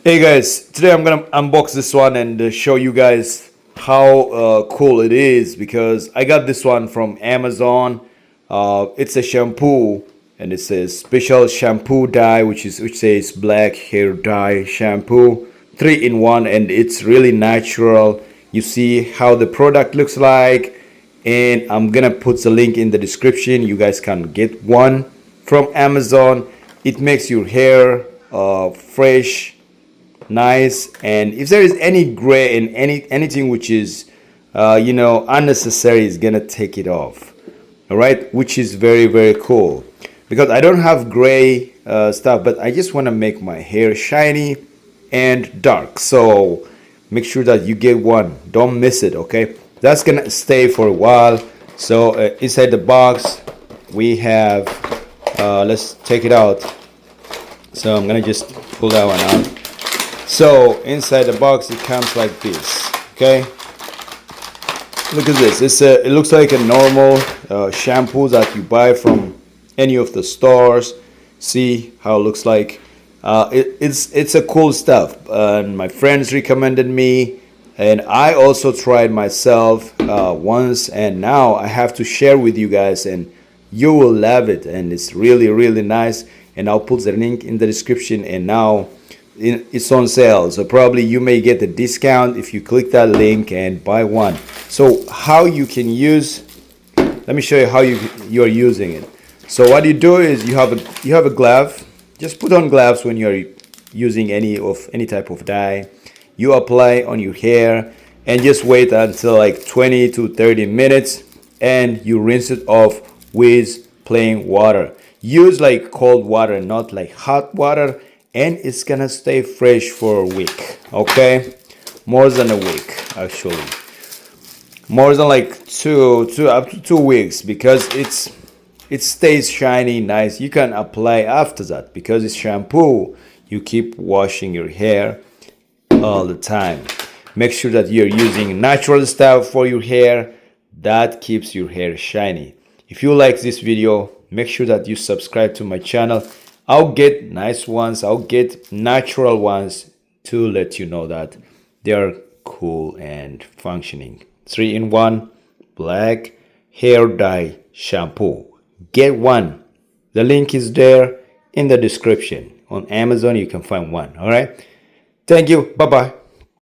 Hey guys, today I'm gonna unbox this one and show you guys how cool it is because I got this one from Amazon. It's a shampoo and it says special shampoo dye, which says black hair dye shampoo, 3 in 1, and it's really natural. You see how the product looks like, and I'm gonna put the link in the description. You guys can get one from Amazon. It makes your hair fresh, nice, and if there is any gray and anything which is unnecessary, is gonna take it off. All right, which is very cool because I don't have gray stuff, but I just want to make my hair shiny and dark. So make sure that you get one, don't miss it. Okay, that's gonna stay for a while. So inside the box we have let's take it out. So I'm gonna just pull that one out. So inside the box it comes like this. Okay, look at this. It looks like a normal shampoo that you buy from any of the stores. See how it looks like. It's a cool stuff, and my friends recommended me, and I also tried myself once, and now I have to share with you guys, and you will love it, and it's really nice. And I'll put the link in the description, and now it's on sale, so probably you may get a discount if you click that link and buy one. So how you can use, let me show you how you are using it. So what you do is you have a glove. Just put on gloves when you're using any type of dye. You apply on your hair and just wait until like 20 to 30 minutes, and you rinse it off with plain water. Use like cold water, not like hot water, and it's gonna stay fresh for a week. Okay, more than a week, actually, more than like up to 2 weeks, because it stays shiny, nice. You can apply after that because it's shampoo. You keep washing your hair all the time. Make sure that you're using natural stuff for your hair that keeps your hair shiny. If you like this video, make sure that you subscribe to my channel. I'll get nice ones, I'll get natural ones to let you know that they are cool and functioning. 3-in-1 black hair dye shampoo. Get one. The link is there in the description. On Amazon you can find one. All right, thank you. Bye bye.